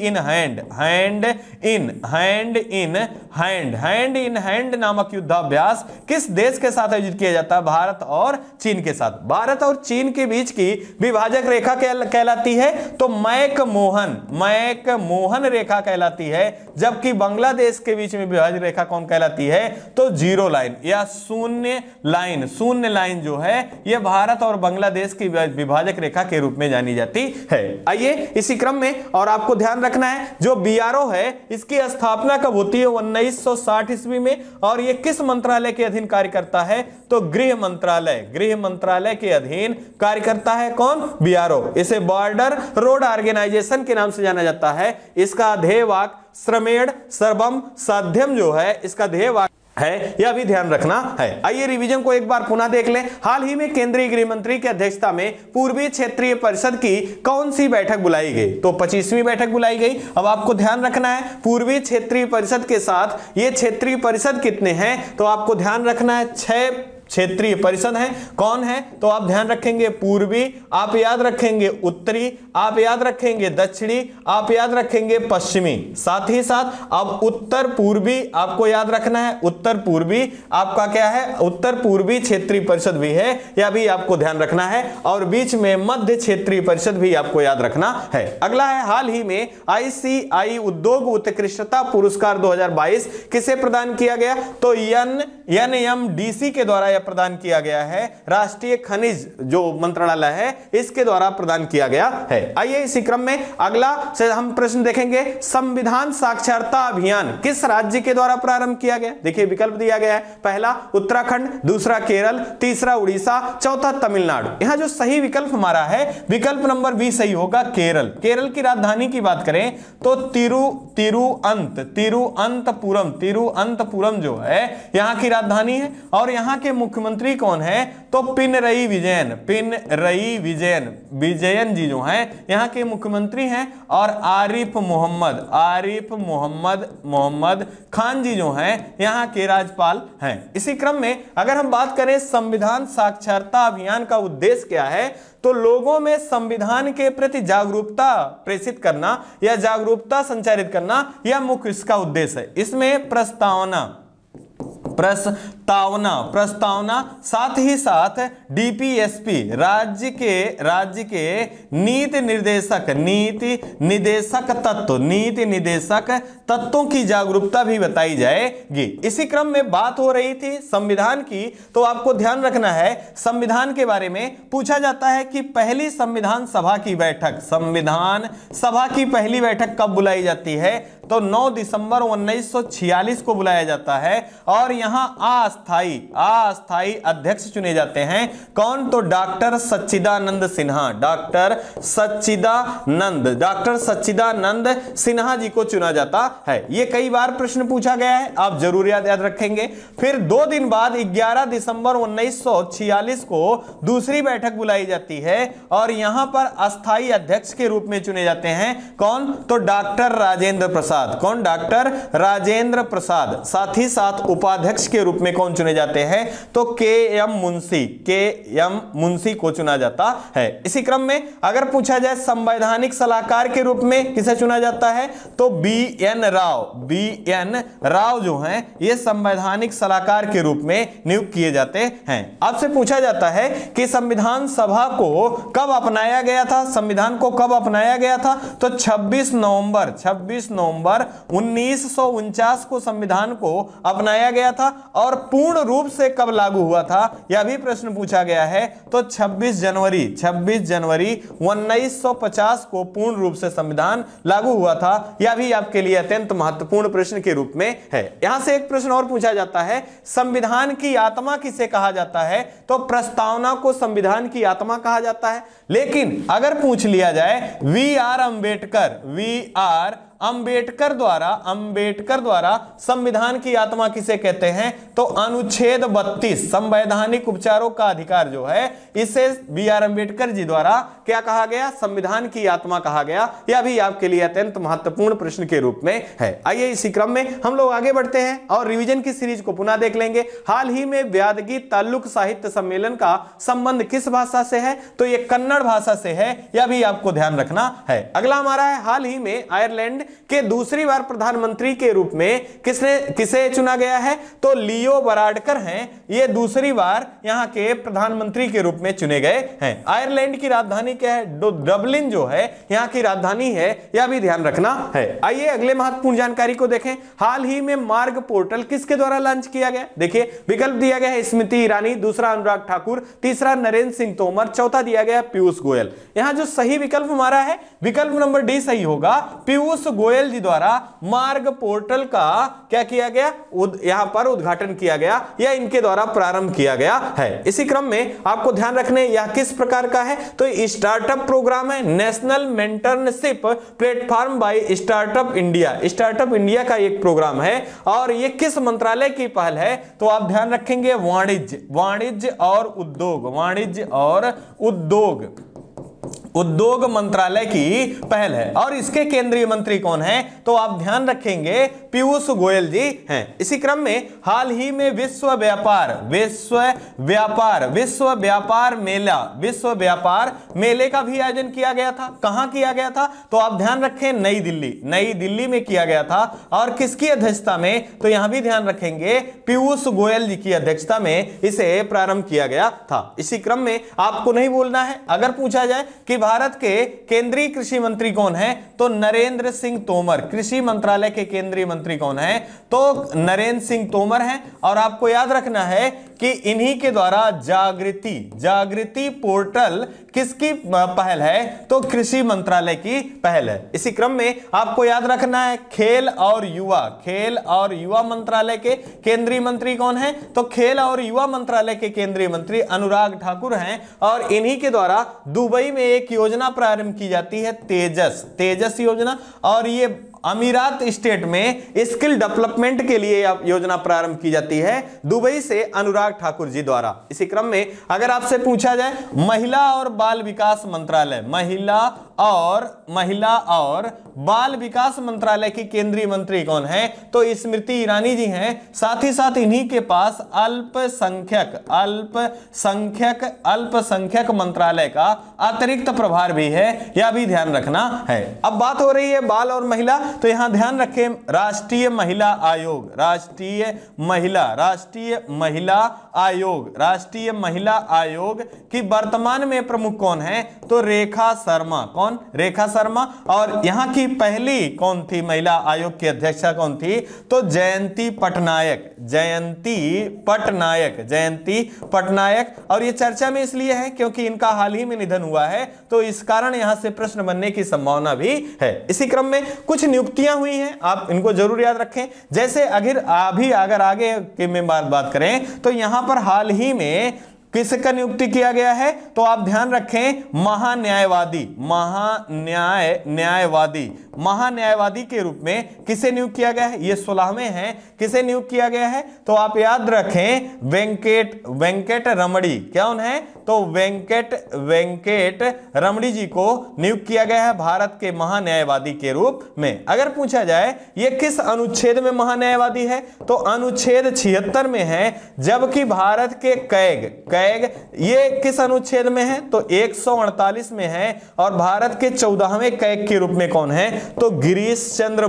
इन हैंड नामक युद्धाभ्यास किस देश के साथ आयोजित किया जाता है? भारत और चीन के साथ। भारत और चीन के बीच की विभाजक रेखा कहलाती है तो मैक-मोहन रेखा कहलाती है, जबकि बांग्लादेश के बीच में विभाजक रेखा कौन कहलाती है? तो जीरो लाइन या शून्य लाइन जो है यह भारत और बांग्लादेश की विभाजक रेखा के रूप में जानी जाती है। आइए इसी क्रम में, और आपको ध्यान रखना है जो बीआरओ है इसकी स्थापना कब होती है? 1960 ईस्वी में। और यह किस मंत्रालय के अधीन कार्य करता है? तो गृह मंत्रालय के अधीन कार्य करता है। कौन? बीआरओ। इसे बॉर्डर रोड ऑर्गेनाइजेशन के नाम से जाना जाता है। इसका ध्येय वाक्य श्रमेण सर्वम साध्यम जो है इसका ध्येय वाक्य है, यह भी ध्यान रखना है। आइए रिवीजन को एक बार पुनः देख लें। हाल ही में केंद्रीय गृह मंत्री की अध्यक्षता में पूर्वी क्षेत्रीय परिषद की कौन सी बैठक बुलाई गई? तो 25वीं बैठक बुलाई गई। अब आपको ध्यान रखना है पूर्वी क्षेत्रीय परिषद के साथ ये क्षेत्रीय परिषद कितने हैं? तो आपको ध्यान रखना है 6 क्षेत्रीय परिषद हैं। कौन है? तो आप ध्यान रखेंगे पूर्वी, आप याद रखेंगे उत्तरी, आप याद रखेंगे दक्षिणी, आप याद रखेंगे पश्चिमी। साथ ही साथ अब उत्तर पूर्वी आपको याद रखना है। उत्तर पूर्वी आपका क्या है? उत्तर पूर्वी क्षेत्रीय परिषद भी है, यह भी आपको ध्यान रखना है। और बीच में मध्य क्षेत्रीय परिषद भी आपको याद रखना है। अगला है हाल ही में ICI उद्योग उत्कृष्टता पुरस्कार 2022 किसे प्रदान किया गया? तो NMDC के द्वारा प्रदान किया गया है। राष्ट्रीय खनिज जो मंत्रालय है इसके द्वारा प्रदान किया गया है। आइए इसी क्रम में अगला से हम प्रश्न देखेंगे। संविधान साक्षरता अभियान किस राज्य के द्वारा प्रारंभ किया गया? देखिए विकल्प दिया गया है। पहला उत्तराखंड, दूसरा केरल, तीसरा उड़ीसा, चौथा तमिलनाडु। यहां जो सही विकल्प हमारा है विकल्प नंबर बी सही होगा, केरल। केरल की राजधानी की बात करें तो तिरुअनंतपुरम जो है यहां की राजधानी है। और यहां के मुख्यमंत्री कौन है? तो पिनरई विजयन जी जो हैं यहां के मुख्यमंत्री हैं। और आरिफ मोहम्मद खान जी जो हैं यहां के राज्यपाल हैं। इसी क्रम में अगर हम बात करें संविधान साक्षरता अभियान का उद्देश्य क्या है, तो लोगों में संविधान के प्रति जागरूकता प्रेषित करना या जागरूकता संचारित करना यह मुख्य इसका उद्देश्य है। इसमें प्रस्तावना साथ ही साथ डीपीएसपी राज्य के नीति निदेशक तत्वों की जागरूकता भी बताई जाएगी। इसी क्रम में बात हो रही थी संविधान की, तो आपको ध्यान रखना है संविधान के बारे में पूछा जाता है कि पहली संविधान सभा की पहली बैठक कब बुलाई जाती है? तो 9 दिसंबर 1946 को बुलाया जाता है। और यहां अस्थाई अध्यक्ष चुने जाते हैं। कौन? तो डॉक्टर सच्चिदानंद सिन्हा जी को चुना जाता है। यह कई बार प्रश्न पूछा गया है, आप जरूर याद रखेंगे। फिर 2 दिन बाद 11 दिसंबर 1946 को दूसरी बैठक बुलाई जाती है और यहां पर अस्थाई अध्यक्ष के रूप में चुने जाते हैं। कौन? तो डॉक्टर राजेंद्र प्रसाद। कौन? डॉक्टर राजेंद्र प्रसाद। साथ ही साथ उपाध्यक्ष के रूप में कौन चुने जाते हैं? तो के एम मुंशी को चुना जाता है। इसी क्रम में अगर पूछा जाए संवैधानिक सलाहकार के रूप में किसे चुना जाता है, तो बी.एन. राव जो हैं ये संवैधानिक सलाहकार के रूप में नियुक्त किए जाते हैं। आपसे पूछा जाता है कि संविधान सभा को कब अपनाया गया था? संविधान को कब अपनाया गया था? तो 26 नवंबर 1949 को संविधान को अपनाया गया था। और पूर्ण रूप से कब लागू हुआ था यह भी प्रश्न पूछा गया है। तो 26 जनवरी 1950 को पूर्ण रूप से संविधान लागू हुआ था। यह भी आपके लिए अत्यंत महत्वपूर्ण प्रश्न के रूप में है। यहां से एक प्रश्न और पूछा जाता है, संविधान की आत्मा किसे कहा जाता है? तो प्रस्तावना को संविधान की आत्मा कहा जाता है। लेकिन अगर पूछ लिया जाए वी आर अंबेडकर द्वारा संविधान की आत्मा किसे कहते हैं? तो अनुच्छेद 32 संवैधानिक उपचारों का अधिकार जो है, इसे बी.आर. अंबेडकर जी द्वारा क्या कहा गया? संविधान की आत्मा कहा गया। यह भी आपके लिए अत्यंत महत्वपूर्ण प्रश्न के रूप में है। आइए इसी क्रम में हम लोग आगे बढ़ते हैं और रिवीजन की सीरीज को पुनः देख लेंगे। हाल ही में व्यादगी तालुक साहित्य सम्मेलन का संबंध किस भाषा से है? तो यह कन्नड़ भाषा से है। यह भी आपको ध्यान रखना है। अगला हमारा है, हाल ही में आयरलैंड के दूसरी बार प्रधानमंत्री के रूप में किसे चुना गया है? तो लियो वराडकर हैं। ये दूसरी बार यहां के प्रधानमंत्री के रूप में चुने गए हैं। आयरलैंड की राजधानी क्या है? डबलिन जो है यहां की राजधानी है। यह भी ध्यान रखना है। आइए अगले महत्वपूर्ण जानकारी को देखें। हाल ही में मार्ग पोर्टल किसके द्वारा लॉन्च किया गया? देखिए विकल्प दिया गया है स्मृति ईरानी, दूसरा अनुराग ठाकुर, तीसरा नरेंद्र सिंह तोमर, चौथा दिया गया पीयूष गोयल। यहां जो सही विकल्प हमारा है, विकल्प नंबर डी सही होगा। पीयूष गोयल जी द्वारा मार्ग पोर्टल का क्या किया गया? यहां पर उद्घाटन किया गया या इनके द्वारा प्रारंभ किया गया है। इसी क्रम में आपको ध्यान रखने, यह किस प्रकार का है? तो स्टार्टअप प्रोग्राम है, national mentorship platform bye startup India. Startup India का एक प्रोग्राम है और यह किस मंत्रालय की पहल है? तो आप ध्यान रखेंगे वाणिज्य और उद्योग मंत्रालय की पहल है। और इसके केंद्रीय मंत्री कौन है? तो आप ध्यान रखेंगे पीयूष गोयल जी हैं। इसी क्रम में हाल ही में विश्व व्यापार मेले का भी आयोजन किया गया था। कहां किया गया था? तो आप ध्यान रखें नई दिल्ली में किया गया था। और किसकी अध्यक्षता में? तो यहां भी ध्यान रखेंगे पीयूष गोयल जी की अध्यक्षता में इसे प्रारंभ किया गया था। इसी क्रम में आपको नहीं बोलना है, अगर पूछा जाए कि भारत के केंद्रीय कृषि मंत्री कौन है? तो नरेंद्र सिंह तोमर। कृषि मंत्रालय के केंद्रीय मंत्री कौन है? तो नरेंद्र सिंह तोमर हैं। और आपको याद रखना है कि इन्हीं के द्वारा जागृति पोर्टल किसकी पहल है? तो कृषि मंत्रालय की पहल है। इसी क्रम में आपको याद रखना है खेल और युवा मंत्रालय के केंद्रीय मंत्री कौन है? तो खेल और युवा मंत्रालय के केंद्रीय मंत्री अनुराग ठाकुर हैं। और इन्हीं के द्वारा दुबई में एक योजना प्रारंभ की जाती है, तेजस योजना। और ये अमीरात स्टेट में स्किल डेवलपमेंट के लिए योजना प्रारंभ की जाती है दुबई से अनुराग ठाकुर जी द्वारा। इसी क्रम में अगर आपसे पूछा जाए महिला और बाल विकास मंत्रालय की केंद्रीय मंत्री कौन है? तो स्मृति ईरानी जी हैं। साथ ही साथ इन्हीं के पास अल्पसंख्यक मंत्रालय का अतिरिक्त प्रभार भी है। यह भी ध्यान रखना है। अब बात हो रही है बाल और महिला, तो यहां ध्यान रखें राष्ट्रीय महिला आयोग की वर्तमान में प्रमुख कौन है? तो रेखा शर्मा। और यहां की पहली कौन थी महिला आयोग की अध्यक्षा कौन थी? तो जयंती पटनायक। और ये चर्चा में इसलिए है क्योंकि इनका हाल ही में निधन हुआ है, तो इस कारण यहां से प्रश्न बनने की संभावना भी है। इसी क्रम में कुछ नियुक्तियां हुई हैं, आप इनको जरूर याद रखें। जैसे अगर आगे की में बात करें तो यहां पर हाल ही में किसका नियुक्ति किया गया है? तो आप ध्यान रखें महान्यायवादी के रूप में किसे नियुक्त किया गया है? ये 16वें हैं। किसे नियुक्त किया गया है? तो आप याद रखें वेंकट रमणी। कौन है? तो वेंकट रमणी जी को नियुक्त किया गया है भारत के महान्यायवादी के रूप में। अगर पूछा जाए ये किस अनुच्छेद में महान्यायवादी है? तो अनुच्छेद 76 में है। जबकि भारत के कैग ये किस अनुच्छेद में है? तो 148 में है। और भारत के 14वें कैग के रूप में कौन है? तो गिरीश चंद्र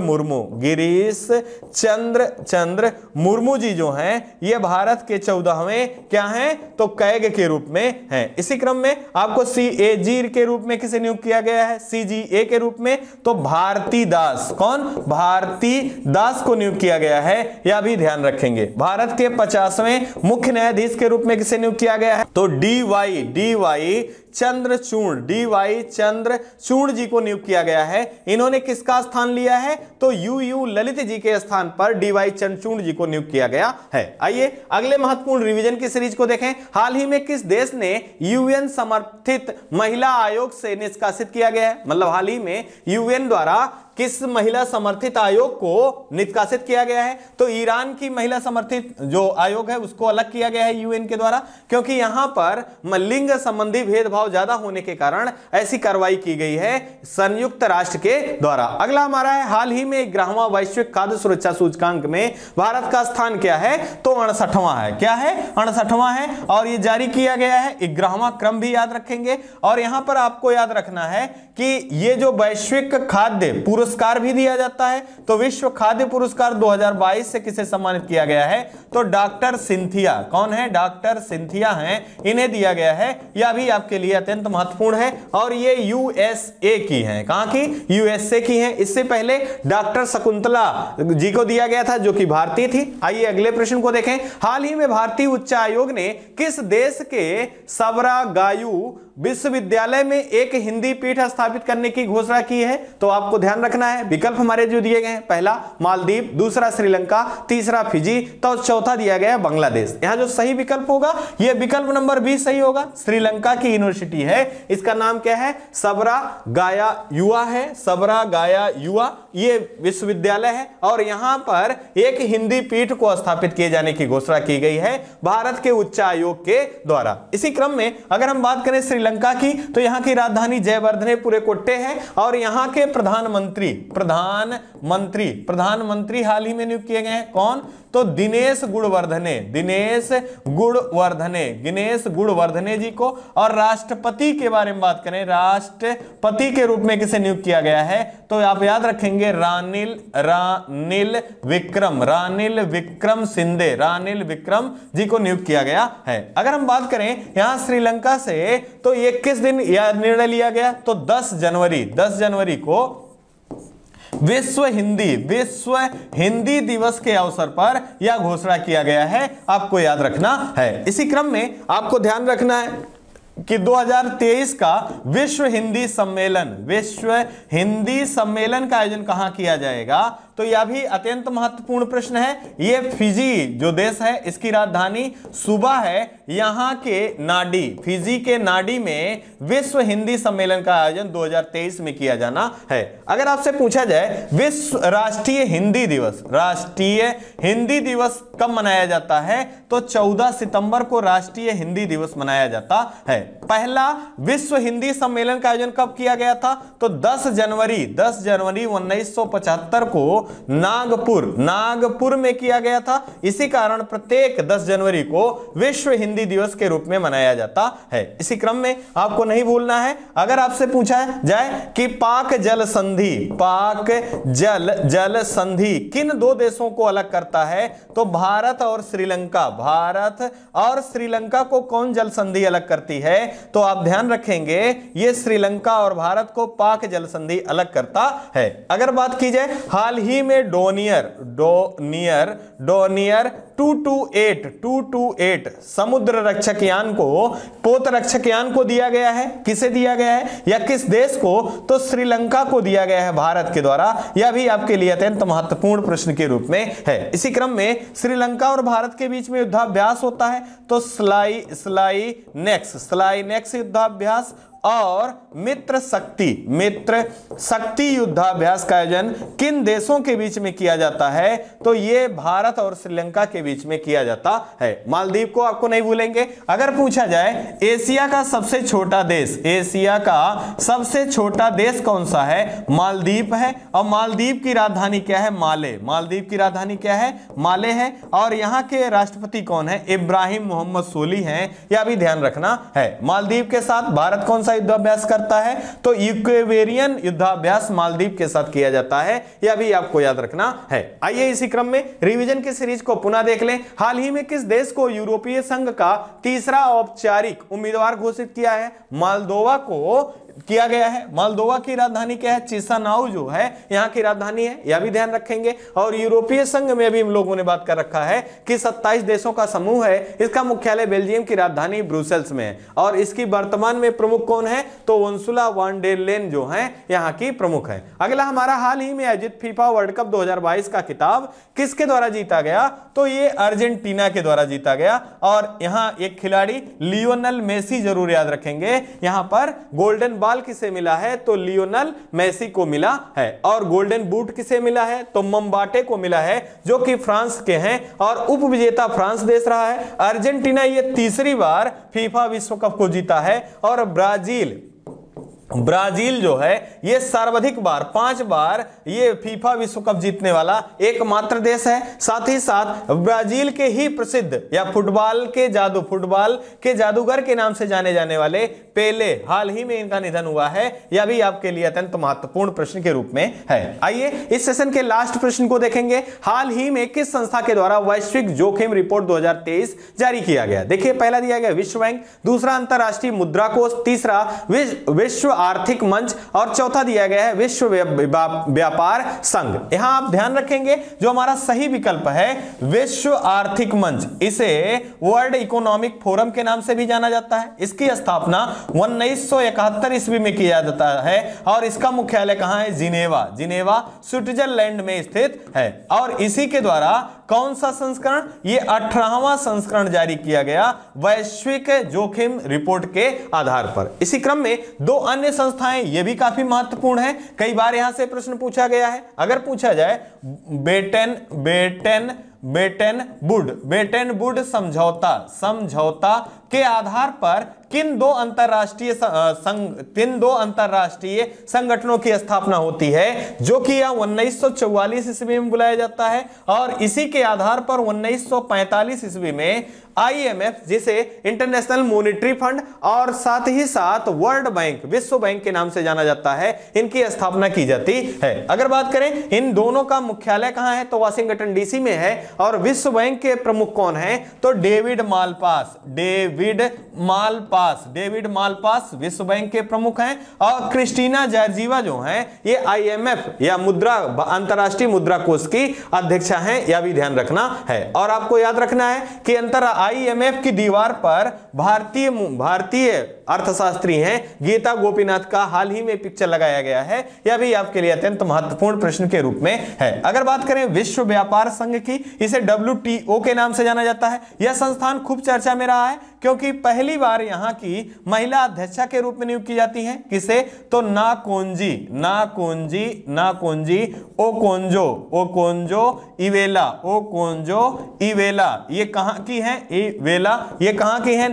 मुर्मू जी जो हैं, ये भारत के 14वें क्या हैं? तो कैग के रूप में हैं। इसी क्रम में आपको CAG के रूप में किसे नियुक्त किया गया है? CGA के रूप में तो भारती दास को नियुक्त किया गया है। यह भी ध्यान रखेंगे। भारत के 50वें मुख्य न्यायाधीश के रूप में किसे नियुक्त किया गया है? तो DY चंद्रचूड़ जी को नियुक्त किया गया है। इन्होंने किसका स्थान लिया है? तो UU ललित जी के स्थान पर DY चंद्रचूड़ जी को नियुक्त किया गया है। आइए अगले महत्वपूर्ण रिवीजन की सीरीज को देखें। हाल ही में किस देश ने UN समर्थित महिला आयोग से निष्कासित किया गया है? मतलब हाल ही में UN द्वारा किस महिला समर्थित आयोग को निष्कासित किया गया है? तो ईरान की महिला समर्थित जो आयोग है उसको अलग किया गया है यूएन के द्वारा, क्योंकि यहां पर लिंग संबंधी भेदभाव ज्यादा होने के कारण ऐसी कार्रवाई की गई है संयुक्त राष्ट्र के द्वारा। अगला हमारा है, हाल ही में 11वां वैश्विक खाद्य सुरक्षा सूचकांक में भारत का स्थान क्या है? तो 68वां है। क्या है? 68वां है, और ये जारी किया गया है। 11वां क्रम भी याद रखेंगे, और यहां पर आपको याद रखना है कि ये जो वैश्विक खाद्य पुरस्कार भी दिया जाता है, तो विश्व खाद्य पुरस्कार 2022 से किसे सम्मानित किया गया है? तो डॉक्टर सिंथिया। कौन है? डॉक्टर सिंथिया हैं, इन्हें दिया गया है। यह भी आपके लिए अत्यंत महत्वपूर्ण है, और ये यूएसए की हैं। कहां की? यूएसए की हैं। इससे पहले डॉक्टर शकुंतला जी को दिया गया था, जो कि भारतीय थी। आइए अगले प्रश्न को देखें। हाल ही में भारतीय उच्च आयोग ने किस देश के सबरागायू विश्वविद्यालय में एक हिंदी पीठ स्थापित करने की घोषणा की है? तो आपको ध्यान रखना है, विकल्प हमारे जो दिए गए हैं, पहला मालदीव, दूसरा श्रीलंका, तीसरा फिजी, तो चौथा दिया गया है बांग्लादेश। यहां जो सही विकल्प होगा यह विकल्प नंबर 20 सही होगा। श्रीलंका की यूनिवर्सिटी है, इसका नाम क्या है? सबरागायुआ है। सबरागायुआ ये विश्वविद्यालय है, और यहां पर एक हिंदी पीठ को स्थापित किए जाने की घोषणा की गई है भारत के उच्च आयोग के द्वारा। इसी क्रम में अगर हम बात करें श्रीलंका की, तो यहां की राजधानी जयवर्धने पुरेकोट्टे है, और यहां के प्रधानमंत्री हाल ही में नियुक्त किए गए हैं। कौन? तो दिनेश गुणवर्धने जी को। और राष्ट्रपति के बारे में बात करें, राष्ट्रपति के रूप में किसे नियुक्त किया गया है? तो आप याद रखेंगे रानिल विक्रम जी को नियुक्त किया गया है। अगर हम बात करें यहां श्रीलंका से, तो ये किस दिन यह निर्णय लिया गया? तो 10 जनवरी को विश्व हिंदी दिवस के अवसर पर यह घोषणा किया गया है, आपको याद रखना है। इसी क्रम में आपको ध्यान रखना है कि 2023 का विश्व हिंदी सम्मेलन का आयोजन कहां किया जाएगा? तो यह भी अत्यंत महत्वपूर्ण प्रश्न है। यह फिजी जो देश है, इसकी राजधानी सुबा है। यहां के फिजी के नाडी में विश्व हिंदी सम्मेलन का आयोजन 2023 में किया जाना है। अगर आपसे पूछा जाए राष्ट्रीय हिंदी दिवस कब मनाया जाता है? तो 14 सितंबर को राष्ट्रीय हिंदी दिवस मनाया जाता है। पहला विश्व हिंदी सम्मेलन का आयोजन कब किया गया था? तो 10 जनवरी 1975 को नागपुर में किया गया था। इसी कारण प्रत्येक 10 जनवरी को विश्व हिंदी दिवस के रूप में मनाया जाता है। इसी क्रम में आपको नहीं भूलना है, अगर आपसे पूछा जाए कि पाक जल संधि किन दो देशों को अलग करता है? तो भारत और श्रीलंका को कौन जल संधि अलग करती है? तो आप ध्यान रखेंगे ये श्रीलंका और भारत को पाक जल संधि अलग करता है। अगर बात की जाए हाल ही में डोनियर 228 समुद्र रक्षक यान को, पोत रक्षक यान को दिया गया है। किसे दिया गया है या किस देश को? तो श्रीलंका को दिया गया है भारत के द्वारा। यह भी आपके लिए अत्यंत महत्वपूर्ण प्रश्न के रूप में है। इसी क्रम में श्रीलंका और भारत के बीच में युद्धाभ्यास होता है, तो स्लाइनेक्स युद्धाभ्यास और मित्र शक्ति युद्धाभ्यास का आयोजन किन देशों के बीच में किया जाता है? तो ये भारत और श्रीलंका के बीच में किया जाता है। मालदीव को आपको नहीं भूलेंगे। अगर पूछा जाए एशिया का सबसे छोटा देश कौन सा है? मालदीव है। और मालदीव की राजधानी क्या है? माले है। और यहाँ के राष्ट्रपति कौन है? इब्राहिम मोहम्मद सोली हैं। यह भी ध्यान रखना है। मालदीव के साथ भारत कौन सा युद्धाभ्यास करता है? तो यूक्रेनियन युद्धाभ्यास मालदीव के साथ किया जाता है। यह भी आपको याद रखना है। आइए इसी क्रम में रिवीजन की सीरीज को पुनः देख लें। हाल ही में किस देश को यूरोपीय संघ का तीसरा औपचारिक उम्मीदवार घोषित किया है? मोल्दोवा को किया गया है। मोल्दोवा की राजधानी क्या है? चिसिनाउ जो है यहां की राजधानी है, यह भी ध्यान रखेंगे। और यूरोपीय संघ में भी हम लोगों ने बात कर रखा है कि 27 देशों का समूह है। इसका मुख्यालय बेल्जियम की राजधानी ब्रुसेल्स में है। और इसकी वर्तमान में प्रमुख कौन है? तो उर्सुला वॉन डेर लेyen जो है यहां की प्रमुख है। अगला हमारा हाल ही में आयोजित फीफा वर्ल्ड कप 2022 का खिताब किसके द्वारा जीता गया? तो ये अर्जेंटीना के द्वारा जीता गया। और यहां एक खिलाड़ी लियोनेल मेसी जरूर याद रखेंगे, यहां पर गोल्डन बॉल किसे मिला है? तो लियोनेल मेसी को मिला है। और गोल्डन बूट किसे मिला है? तो मम्बाटे को मिला है, जो कि फ्रांस के हैं और उपविजेता फ्रांस देश रहा है। अर्जेंटीना ये तीसरी बार फीफा विश्व कप को जीता है। और ब्राजील जो है ये सर्वाधिक बार 5 बार ये फीफा विश्व कप जीतने वाला एकमात्र देश है। साथ ही साथ ब्राजील के ही प्रसिद्ध या फुटबॉल के जादूगर के नाम से जाने जाने वाले पेले, हाल ही में इनका निधन हुआ है। यह भी आपके लिए अत्यंत महत्वपूर्ण प्रश्न के रूप में है। आइए इस सेशन के लास्ट प्रश्न को देखेंगे। हाल ही में किस संस्था के द्वारा वैश्विक जोखिम रिपोर्ट 2023 जारी किया गया? देखिए, पहला दिया गया विश्व बैंक, दूसरा अंतरराष्ट्रीय मुद्रा कोष, तीसरा विश्व आर्थिक मंच और चौथा दिया गया है विश्व व्यापार संघ। यहां आप ध्यान रखेंगे जो हमारा सही विकल्प है विश्व आर्थिक मंच, इसे वर्ल्ड इकोनॉमिक फोरम के नाम से भी जाना जाता है। इसकी स्थापना 1971 ईस्वी में किया जाता है और इसका मुख्यालय कहां है? जिनेवा स्विट्जरलैंड में स्थित है। और इसी के द्वारा कौन सा संस्करण? ये 18वां संस्करण जारी किया गया वैश्विक जोखिम रिपोर्ट के आधार पर। इसी क्रम में दो अन्य संस्थाएं ये भी काफी महत्वपूर्ण है, कई बार यहां से प्रश्न पूछा गया है। अगर पूछा जाए बेटन वुड समझौता के आधार पर किन दो अंतरराष्ट्रीय संगठनों की स्थापना होती है, जो कि यह 1944 ईस्वी में बुलाया जाता है। और इसी के आधार पर 1945 ईस्वी में IMF, जिसे इंटरनेशनल मॉनेटरी फंड और साथ ही साथ वर्ल्ड बैंक, विश्व बैंक के नाम से जाना जाता है, इनकी स्थापना की जाती है। अगर बात करें इन दोनों का मुख्यालय कहां है, तो वाशिंगटन DC में है। और विश्व बैंक के प्रमुख कौन है? तो डेविड मालपास विश्व बैंक के प्रमुख हैं। और क्रिस्टीना जॉर्जिवा जो हैं ये IMF या अंतरराष्ट्रीय मुद्रा कोष की अध्यक्षा हैं, यह भी ध्यान रखना है। और आपको याद रखना है कि IMF की दीवार पर भारतीय अर्थशास्त्री हैं गीता गोपीनाथ का हाल ही में पिक्चर लगाया गया है। यह भी आपके लिए अत्यंत महत्वपूर्ण प्रश्न के रूप में है। अगर बात करें विश्व व्यापार संघ की, इसे WTO के नाम से जाना जाता है। यह संस्थान खूब चर्चा में रहा है क्योंकि पहली बार यहां की महिला अध्यक्षा के रूप में नियुक्त की जाती है। किसे? तो नाकोंजी इवेला। ये कहां की है? ये कहां की है?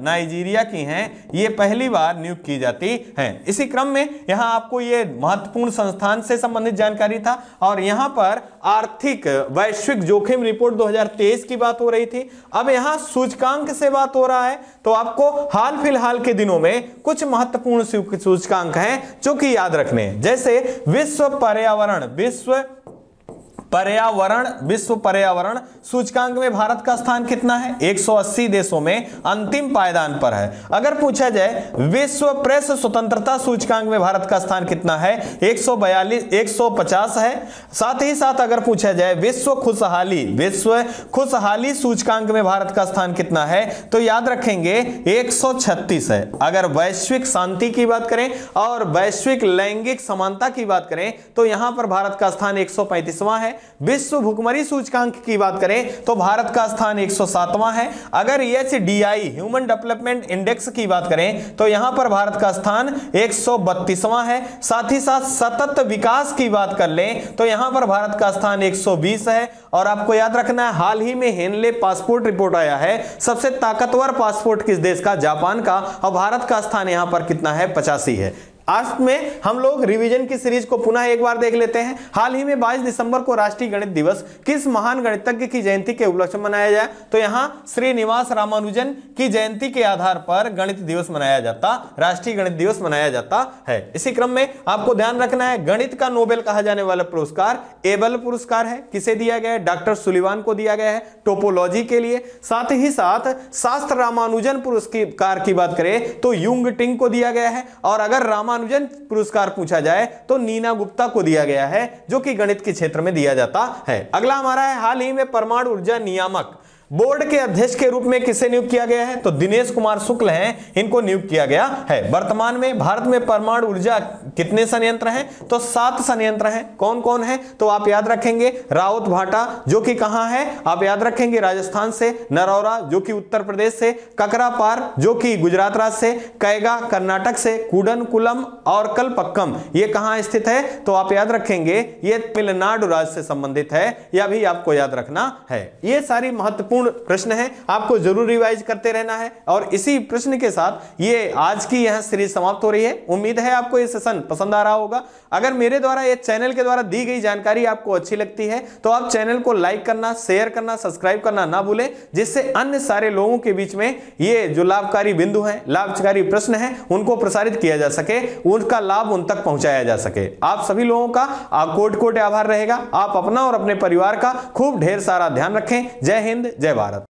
नाइजीरिया की हैं। ये पहली बार नियुक्त की जाती हैं। इसी क्रम में यहां आपको ये महत्वपूर्ण संस्थान से संबंधित जानकारी था। और यहां पर आर्थिक वैश्विक जोखिम रिपोर्ट 2023 की बात हो रही थी। अब यहां सूचकांक से बात हो रहा है, तो आपको हाल फिलहाल के दिनों में कुछ महत्वपूर्ण सूचकांक हैं जो कि याद रखने हैं। जैसे विश्व पर्यावरण सूचकांक में भारत का स्थान कितना है? 180 देशों में अंतिम पायदान पर है। अगर पूछा जाए विश्व प्रेस स्वतंत्रता सूचकांक में भारत का स्थान कितना है? 150 है। साथ ही साथ अगर पूछा जाए विश्व खुशहाली सूचकांक में भारत का स्थान कितना है, तो याद रखेंगे 136 है। अगर वैश्विक शांति की बात करें और वैश्विक लैंगिक समानता की बात करें, तो यहां पर भारत का स्थान 135वां है। विश्व भुखमरी सूचकांक की बात करें तो भारत का स्थान 107वां है। अगर HDI ह्यूमन डेवलपमेंट इंडेक्स की बात करें तो यहां पर भारत का स्थान 132वां है। साथ ही साथ सतत विकास की बात कर लें तो यहां पर भारत का स्थान 120 है। और आपको याद रखना है हाल ही में हेनले पासपोर्ट रिपोर्ट आया है, सबसे ताकतवर पासपोर्ट किस देश का? जापान का। और भारत का स्थान यहां पर कितना है? 85 है। आज में हम लोग रिवीजन की सीरीज को पुनः एक बार देख लेते हैं। हाल ही में 22 दिसंबर को राष्ट्रीय गणित दिवस किस महान गणितज्ञ की जयंती के उपलक्ष्य में मनाया जाए? तो यहां श्रीनिवास रामानुजन की जयंती के आधार पर गणित दिवस मनाया जाता, राष्ट्रीय गणित दिवस मनाया जाता है। इसी क्रम में आपको ध्यान रखना है गणित का नोबेल कहा जाने वाला पुरस्कार एबल पुरस्कार है। किसे दिया गया है? डॉक्टर सुलिवान को दिया गया है टोपोलॉजी के लिए। साथ ही साथ शास्त्र रामानुजन पुरस्कार की बात करें तो यूंग टिंग को दिया गया है। और अगर रामानुजन पुरस्कार पूछा जाए तो नीना गुप्ता को दिया गया है, जो कि गणित के क्षेत्र में दिया जाता है। अगला हमारा है हाल ही में परमाणु ऊर्जा नियामक बोर्ड के अध्यक्ष के रूप में किसे नियुक्त किया गया है? तो दिनेश कुमार शुक्ल हैं, इनको नियुक्त किया गया है। वर्तमान में भारत में परमाणु ऊर्जा कितने संयंत्र हैं? तो 7 संयंत्र हैं। कौन कौन है? तो आप याद रखेंगे राउत भाटा जो कि कहां है? आप याद रखेंगे राजस्थान से, नरौरा जो कि उत्तर प्रदेश से, ककरापार जो कि गुजरात राज्य से, कैगा कर्नाटक से, कुडनकुलम और कलपक्कम ये कहां स्थित है? तो आप याद रखेंगे ये तमिलनाडु राज्य से संबंधित है। यह भी आपको याद रखना है। ये सारी महत्वपूर्ण प्रश्न है, आपको जरूर रिवाइज करते रहना है। और इसी प्रश्न के साथ ये आज की यह सीरीज समाप्त हो रही है। उम्मीद है आपको ये सेशन पसंद आ रहा होगा। अगर मेरे द्वारा ये चैनल के द्वारा दी गई जानकारी आपको अच्छी लगती है तो आप चैनल को लाइक करना, शेयर करना, सब्सक्राइब करना ना भूलें, जिससे अन्य सारे लोगों के बीच में ये जो लाभकारी बिंदु हैं, लाभकारी प्रश्न हैं, उनको प्रसारित किया जा सके, उनका लाभ उन तक पहुंचाया जा सके। आप सभी लोगों का कोटि कोटि आभार रहेगा। आप अपना और अपने परिवार का खूब ढेर सारा ध्यान रखें। जय हिंद, जय भारत।